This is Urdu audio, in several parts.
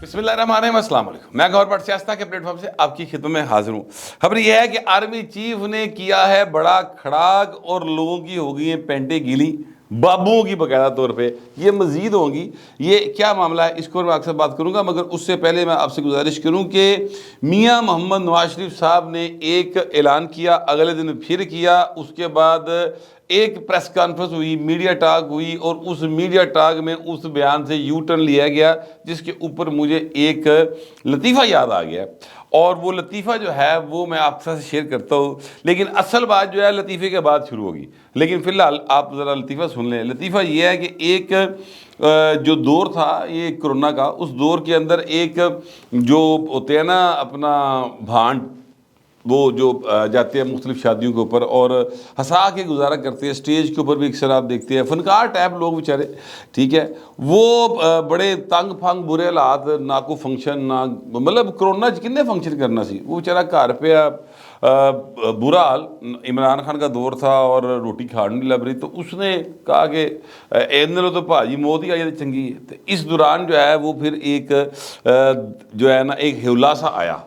بسم اللہ الرحمن الرحیم، السلام علیکم۔ میں گور بٹ سیاستہ کے پلیٹ فارم سے آپ کی خدمت میں حاضر ہوں۔ خبر یہ ہے کہ آرمی چیف نے کیا ہے بڑا کھڑاک اور لوگوں کی ہو گئی ہیں پینٹیں گیلی، بابوؤں کی باقاعدہ طور پہ یہ مزید ہوں گی۔ یہ کیا معاملہ ہے اس کو میں آپ سے بات کروں گا، مگر اس سے پہلے میں آپ سے گزارش کروں کہ میاں محمد نواز شریف صاحب نے ایک اعلان کیا، اگلے دن پھر کیا، اس کے بعد ایک پریس کانفرنس ہوئی، میڈیا ٹاک ہوئی، اور اس میڈیا ٹاک میں اس بیان سے یو ٹرن لیا گیا جس کے اوپر مجھے ایک لطیفہ یاد آ گیا، اور وہ لطیفہ جو ہے وہ میں آپ سے شیئر کرتا ہوں، لیکن اصل بات جو ہے لطیفے کے بعد شروع ہوگی۔ لیکن فی الحال آپ ذرا لطیفہ سن لیں۔ لطیفہ یہ ہے کہ ایک جو دور تھا یہ کرونا کا، اس دور کے اندر ایک جو ہوتے ہیں نا اپنا بھانڈ، وہ جو جاتے ہیں مختلف شادیوں کے اوپر اور ہنسا کے گزارا کرتے ہیں، اسٹیج کے اوپر بھی اکثر آپ دیکھتے ہیں فنکار ٹائپ لوگ بیچارے، ٹھیک ہے، وہ بڑے تنگ پھنگ برے حالات، نہ کو فنکشن، نہ مطلب کرونا کنے فنکشن کرنا سی، وہ بیچارہ گھر پہ برا حال۔ عمران خان کا دور تھا اور روٹی کھانے نہیں لب رہی، تو اس نے کہا کہ لو تو بھاجی موت ہی آئی چنگی ہے۔ تو اس دوران جو ہے وہ پھر ایک جو ہے نا ایک ہیولا سا آیا،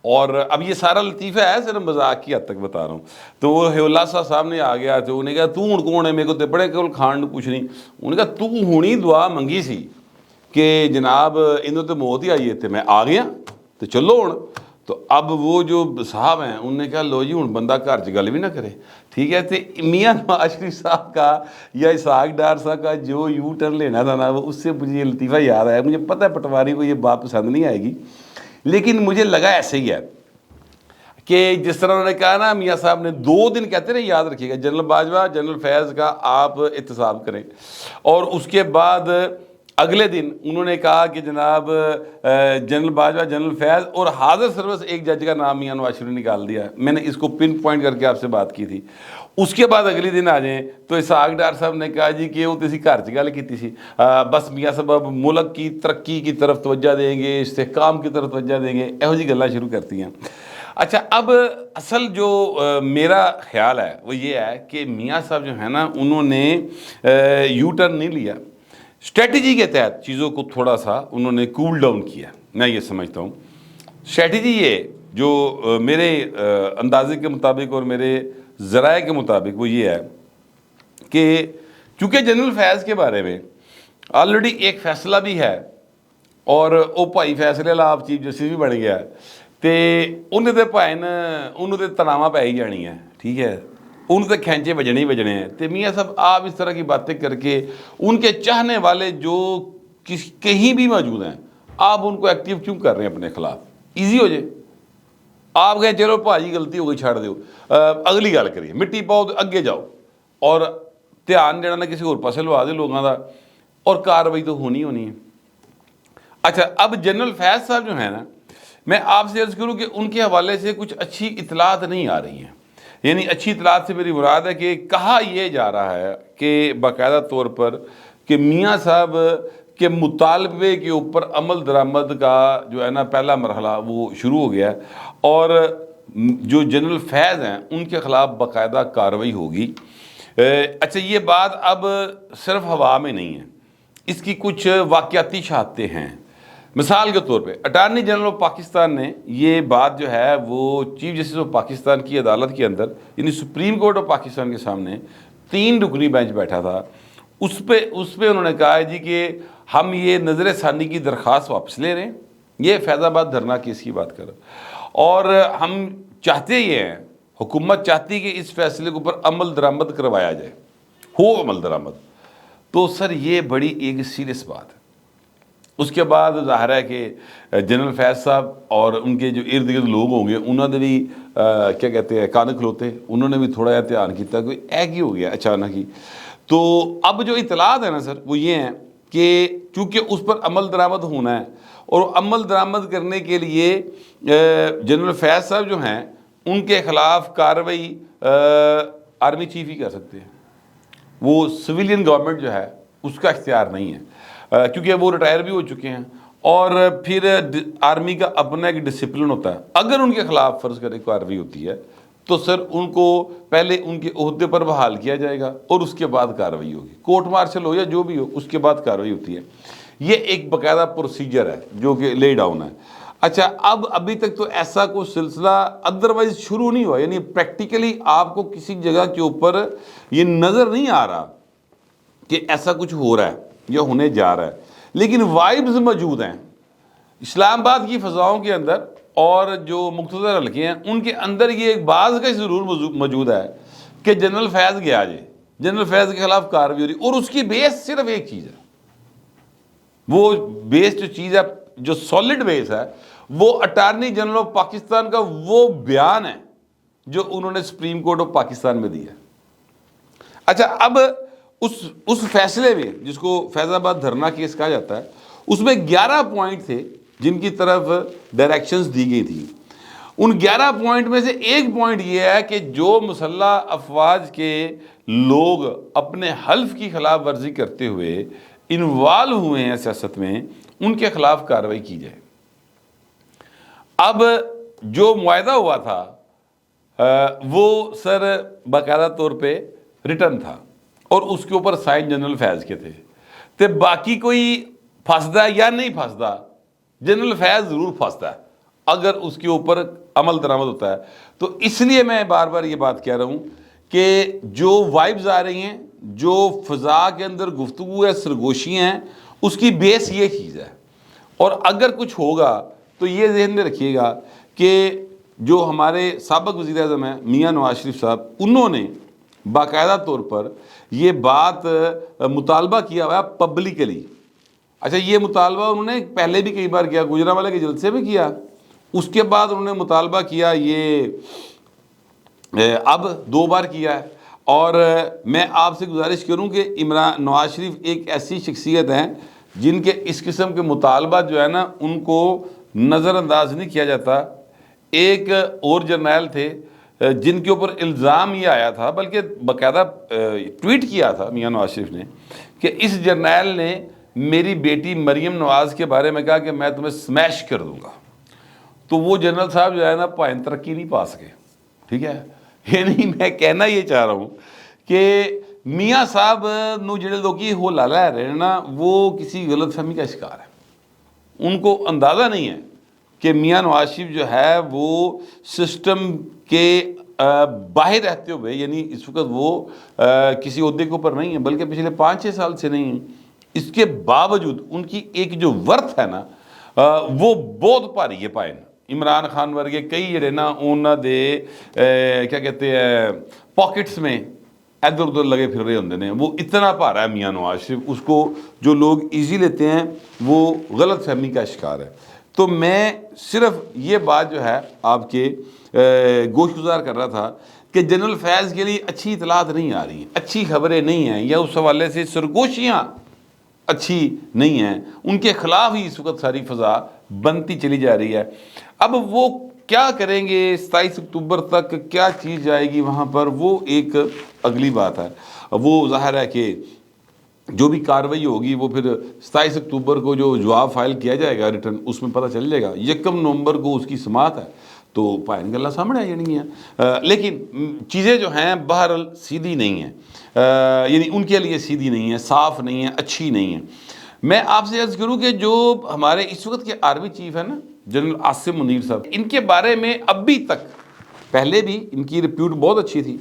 اور اب یہ سارا لطیفہ ہے صرف مذاق کی حد تک بتا رہا ہوں۔ تو وہ ہیولا صاحب سامنے آ گیا، تو انہوں نے کہا تو ہن کون ہے، میرے کو تے بڑے کول کھان کچھ نہیں۔ انہوں نے کہا تو ہونی دعا منگی سی کہ جناب انہوں تو موت ہی آئی ہے، میں آ گیا تو چلو ہن۔ تو اب وہ جو صاحب ہیں انہوں نے کہا لو جی ہن بندہ گھر چ گل بھی نہ کرے، ٹھیک ہے۔ تو میاں نواز شریف صاحب کا یا اسحاق ڈار صاحب کا جو یو ٹرن لینا تھا نا، وہ اس سے مجھے یہ لطیفہ یاد آیا۔ مجھے پتہ ہے پٹواری کو یہ بات پسند نہیں آئے گی، لیکن مجھے لگا ایسے ہی ہے کہ جس طرح انہوں نے کہا نا، میاں صاحب نے 2 دن کہتے رہے یاد رکھیے گا، جنرل باجوہ جنرل فیض کا آپ احتساب کریں، اور اس کے بعد اگلے دن انہوں نے کہا کہ جناب جنرل باجوہ جنرل فیض اور حاضر سروس ایک جج کا نام میاں نواز شریف نے نکال دیا۔ میں نے اس کو پن پوائنٹ کر کے آپ سے بات کی تھی۔ اس کے بعد اگلی دن آ جائیں تو اسحاق ڈار صاحب نے کہا جی کہ وہ تسی گھر چ گل کیتی سی، بس میاں صاحب ملک کی ترقی کی طرف توجہ دیں گے، استحکام کی طرف توجہ دیں گے، یہو جی گلاں شروع کرتی ہیں۔ اچھا، اب اصل جو میرا خیال ہے وہ یہ ہے کہ میاں صاحب جو ہے نا انہوں نے یو ٹرن نہیں لیا، اسٹریٹجی کے تحت چیزوں کو تھوڑا سا انہوں نے کول ڈاؤن کیا، میں یہ سمجھتا ہوں۔ اسٹریٹجی یہ جو میرے اندازے کے مطابق اور میرے ذرائع کے مطابق وہ یہ ہے کہ چونکہ جنرل فیض کے بارے میں آلریڈی ایک فیصلہ بھی ہے اور وہ بھائی فیصلے والا آپ چیف جسٹس بھی بن گیا ہے، تو انہیں تو بھائی انہوں نے تناواں پہ ہی جانی ہے، ٹھیک ہے، ان سے کھینچے بجنے ہی بجنے ہیں۔ تو میاں صاحب آپ اس طرح کی باتیں کر کے ان کے چاہنے والے جو کہیں بھی موجود ہیں، آپ ان کو ایکٹیو کیوں کر رہے ہیں اپنے خلاف؟ ایزی ہو جائے، آپ کہیں چلو بھاجی غلطی ہو گئی چھاڑ دیو، اگلی گل کریے، مٹی پاؤ تو اگے جاؤ، اور دھیان دینا نہ کسی اور پاسے لوا دے لوگوں کا، اور کاروائی تو ہونی ہے۔ اچھا، اب جنرل فیض صاحب جو ہیں نا، میں آپ سے عرض کروں کہ ان کے حوالے سے کچھ اچھی اطلاعات نہیں آ رہی ہیں۔ یعنی اچھی اطلاعات سے میری مراد ہے کہ کہا یہ جا رہا ہے کہ باقاعدہ طور پر کہ میاں صاحب کے مطالبے کے اوپر عمل درآمد کا جو ہے نا پہلا مرحلہ وہ شروع ہو گیا ہے، اور جو جنرل فیض ہیں ان کے خلاف باقاعدہ کارروائی ہوگی۔ اچھا، یہ بات اب صرف ہوا میں نہیں ہے، اس کی کچھ واقعاتی شہادتیں ہیں۔ مثال کے طور پہ اٹارنی جنرل آف پاکستان نے یہ بات جو ہے وہ چیف جسٹس آف پاکستان کی عدالت کے اندر، یعنی سپریم کورٹ آف پاکستان کے سامنے 3 رکنی بینچ بیٹھا تھا، اس پہ انہوں نے کہا ہے جی کہ ہم یہ نظر ثانی کی درخواست واپس لے رہے ہیں، یہ فیض آباد دھرنا کیس کی بات کر رہے ہیں، اور ہم چاہتے یہ ہیں، حکومت چاہتی کہ اس فیصلے کے اوپر عمل درآمد کروایا جائے، ہو عمل درآمد۔ تو سر یہ بڑی ایک سیریس بات ہے۔ اس کے بعد ظاہر ہے کہ جنرل فیض صاحب اور ان کے جو ارد گرد لوگ ہوں گے انہوں نے بھی کیا کہتے ہیں کان کھلوتے، انہوں نے بھی تھوڑا سا دھیان کیا، کوئی ایک ہی ہو گیا اچانک ہی۔ تو اب جو اطلاعات ہیں نا سر وہ یہ ہیں کہ چونکہ اس پر عمل درآمد ہونا ہے، اور عمل درآمد کرنے کے لیے جنرل فیض صاحب جو ہیں ان کے خلاف کارروائی آرمی چیف ہی کر سکتے ہیں، وہ سویلین گورنمنٹ جو ہے اس کا اختیار نہیں ہے، کیونکہ وہ ریٹائر بھی ہو چکے ہیں، اور پھر آرمی کا اپنا ایک ڈسپلن ہوتا ہے۔ اگر ان کے خلاف فرض کرے کارروائی ہوتی ہے تو سر ان کو پہلے ان کے عہدے پر بحال کیا جائے گا، اور اس کے بعد کارروائی ہوگی، کورٹ مارشل ہو یا جو بھی ہو، اس کے بعد کارروائی ہوتی ہے۔ یہ ایک باقاعدہ پروسیجر ہے جو کہ لے ڈاؤن ہے۔ اچھا، اب ابھی تک تو ایسا کوئی سلسلہ ادروائز شروع نہیں ہوا، یعنی پریکٹیکلی آپ کو کسی جگہ کے اوپر یہ نظر نہیں آ رہا کہ ایسا کچھ ہو رہا ہے یا ہونے جا رہا ہے، لیکن وائبز موجود ہیں اسلام آباد کی فضاؤں کے اندر، اور جو مقتدر حلقے ہیں ان کے اندر یہ ایک بعض کا ضرور موجود ہے کہ جنرل فیض گیا جی، جنرل فیض کے خلاف کارروائی ہو رہی، اور اس کی بیس صرف ایک چیز ہے، وہ بیس جو چیز ہے، جو سالڈ بیس ہے، وہ اٹارنی جنرل آف پاکستان کا وہ بیان ہے جو انہوں نے سپریم کورٹ آف پاکستان میں دیا ہے۔ اچھا، اب اس فیصلے میں جس کو فیض آباد دھرنا کیس کہا جاتا ہے، اس میں 11 پوائنٹ تھے جن کی طرف ڈائریکشنز دی گئی تھی۔ ان 11 پوائنٹ میں سے ایک پوائنٹ یہ ہے کہ جو مسلح افواج کے لوگ اپنے حلف کی خلاف ورزی کرتے ہوئے انوالو ہوئے ہیں سیاست میں، ان کے خلاف کارروائی کی جائے۔ اب جو معاہدہ ہوا تھا وہ سر باقاعدہ طور پہ ریٹن تھا، اور اس کے اوپر سائن جنرل فیض کے تھے، تو باقی کوئی پھنسدا یا نہیں پھنسدا، جنرل فیض ضرور پھنستا ہے اگر اس کے اوپر عمل درآمد ہوتا ہے۔ تو اس لیے میں بار بار یہ بات کہہ رہا ہوں کہ جو وائبز آ رہی ہیں، جو فضا کے اندر گفتگو ہے، سرگوشیاں ہیں، اس کی بیس یہ چیز ہے، اور اگر کچھ ہوگا تو یہ ذہن میں رکھیے گا کہ جو ہمارے سابق وزیر اعظم ہیں میاں نواز شریف صاحب، انہوں نے باقاعدہ طور پر یہ بات مطالبہ کیا ہوا ہے پبلکلی۔ اچھا، یہ مطالبہ انہوں نے پہلے بھی کئی بار کیا، گجرانوالے کے جلسے میں کیا، اس کے بعد انہوں نے مطالبہ کیا، یہ اب 2 بار کیا ہے۔ اور میں آپ سے گزارش کروں کہ عمران نواز شریف ایک ایسی شخصیت ہیں جن کے اس قسم کے مطالبات جو ہے نا، ان کو نظر انداز نہیں کیا جاتا۔ ایک اور جرنیل تھے جن کے اوپر الزام یہ آیا تھا، بلکہ باقاعدہ ٹویٹ کیا تھا میاں نواز شریف نے، کہ اس جرنیل نے میری بیٹی مریم نواز کے بارے میں کہا کہ میں تمہیں سمیش کر دوں گا۔ تو وہ جنرل صاحب جو ہے نا پائن ترقی نہیں پا سکے، ٹھیک ہے۔ یعنی میں کہنا یہ چاہ رہا ہوں کہ میاں صاحب نو جڑے لوگ ہو لالا رہے ہیں نا، وہ کسی غلط فہمی کا شکار ہے۔ ان کو اندازہ نہیں ہے کہ میاں نواز شریف جو ہے وہ سسٹم کے باہر رہتے ہوئے، یعنی اس وقت وہ کسی عہدے کے اوپر نہیں ہے، بلکہ پچھلے 5-6 سال سے نہیں ہیں، اس کے باوجود ان کی ایک جو ورتھ ہے نا وہ بہت بھاری ہے پائن۔ عمران خان ورگے کئی جڑے نا انہاں دے کیا کہتے ہیں پاکٹس میں ادھر ادھر لگے پھر رہے ہوندے نے، وہ اتنا بھارا ہے میاں نواز شریف، اس کو جو لوگ ایزی لیتے ہیں وہ غلط فہمی کا شکار ہے۔ تو میں صرف یہ بات جو ہے آپ کے گوش گزار کر رہا تھا کہ جنرل فیض کے لیے اچھی اطلاعات نہیں آ رہی ہیں، اچھی خبریں نہیں ہیں، یا اس حوالے سے سرگوشیاں اچھی نہیں ہیں، ان کے خلاف ہی اس وقت ساری فضا بنتی چلی جا رہی ہے۔ اب وہ کیا کریں گے 27 اکتوبر تک، کیا چیز جائے گی وہاں پر، وہ ایک اگلی بات ہے۔ وہ ظاہر ہے کہ جو بھی کارروائی ہوگی وہ پھر 27 اکتوبر کو جو جواب فائل کیا جائے گا ریٹرن، اس میں پتہ چل جائے گا۔ 1 نومبر کو اس کی سماعت ہے، تو پائن گلہ سامنے آ جانی ہیں۔ لیکن چیزیں جو ہیں بہرحال سیدھی نہیں ہیں، یعنی ان کے لیے سیدھی نہیں ہیں، صاف نہیں ہیں، اچھی نہیں ہیں۔ میں آپ سے عرض کروں کہ جو ہمارے اس وقت کے آرمی چیف ہیں نا جنرل عاصم منیر صاحب، ان کے بارے میں ابھی تک، پہلے بھی ان کی ریپیوٹ بہت اچھی تھی،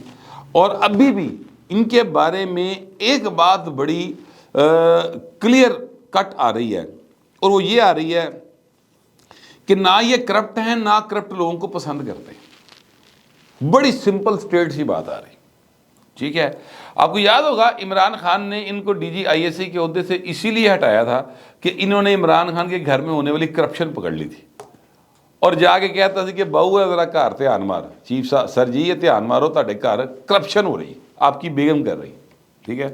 اور ابھی بھی ان کے بارے میں ایک بات بڑی کلیئر کٹ آ رہی ہے، اور وہ یہ آ رہی ہے کہ نہ یہ کرپٹ ہیں، نہ کرپٹ لوگوں کو پسند کرتے ہیں۔ بڑی سمپل سٹریٹ سی بات آ رہی، ٹھیک ہے۔ آپ کو یاد ہوگا عمران خان نے ان کو DGISI کے عہدے سے اسی لیے ہٹایا تھا کہ انہوں نے عمران خان کے گھر میں ہونے والی کرپشن پکڑ لی تھی، اور جا کے کہتا تھا کہ بہو ہے ذرا گھر دھیان مار، چیف صاحب سر جی یہ دھیان مارو، تہاڈے گھر کرپشن ہو رہی، آپ کی بیگم کر رہی، ٹھیک ہے۔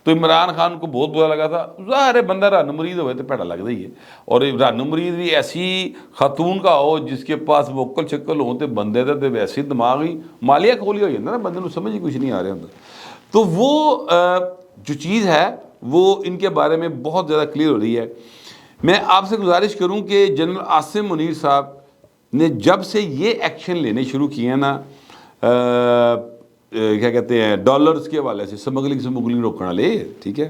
تو عمران خان کو بہت برا لگا تھا۔ ظاہر ہے بندہ رن مرید ہوئے تو پیڑا لگتا ہی ہے، اور رن مرید بھی ایسی خاتون کا ہو جس کے پاس وکل شکل ہوں تو بندے دے ویسے دماغ ہی مالیہ کھولی ہو جاتا نا، بندے کو سمجھ ہی کچھ نہیں آ رہا ہوتا۔ تو وہ جو چیز ہے وہ ان کے بارے میں بہت زیادہ کلیئر ہو رہی ہے۔ میں آپ سے گزارش کروں کہ جنرل عاصم منیر صاحب نے جب سے یہ ایکشن لینے شروع کیے ہیں نا، کیا کہتے ہیں ڈالرز کے حوالے سے، سمگلنگ روکنا لے، ٹھیک ہے،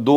2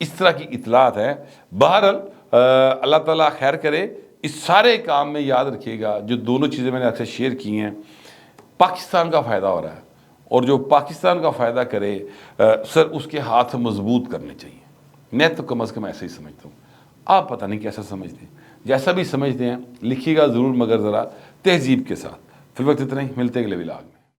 اس طرح کی اطلاعات ہیں. بہرحال اللہ تعالیٰ خیر کرے. اس سارے کام میں یاد رکھیے گا جو دونوں چیزیں میں نے اکثر شیئر کی ہیں، پاکستان کا فائدہ ہو رہا ہے، اور جو پاکستان کا فائدہ کرے سر اس کے ہاتھ مضبوط کرنے چاہیے. میں تو کم از کم ایسا ہی سمجھتا ہوں. آپ پتہ نہیں کیسا سمجھتے ہیں، جیسا بھی سمجھتے ہیں لکھیے گا ضرور، مگر ذرا تہذیب کے ساتھ. فی الوقت اتنا ہی، ملتے ہیں اگلے ولاگ میں.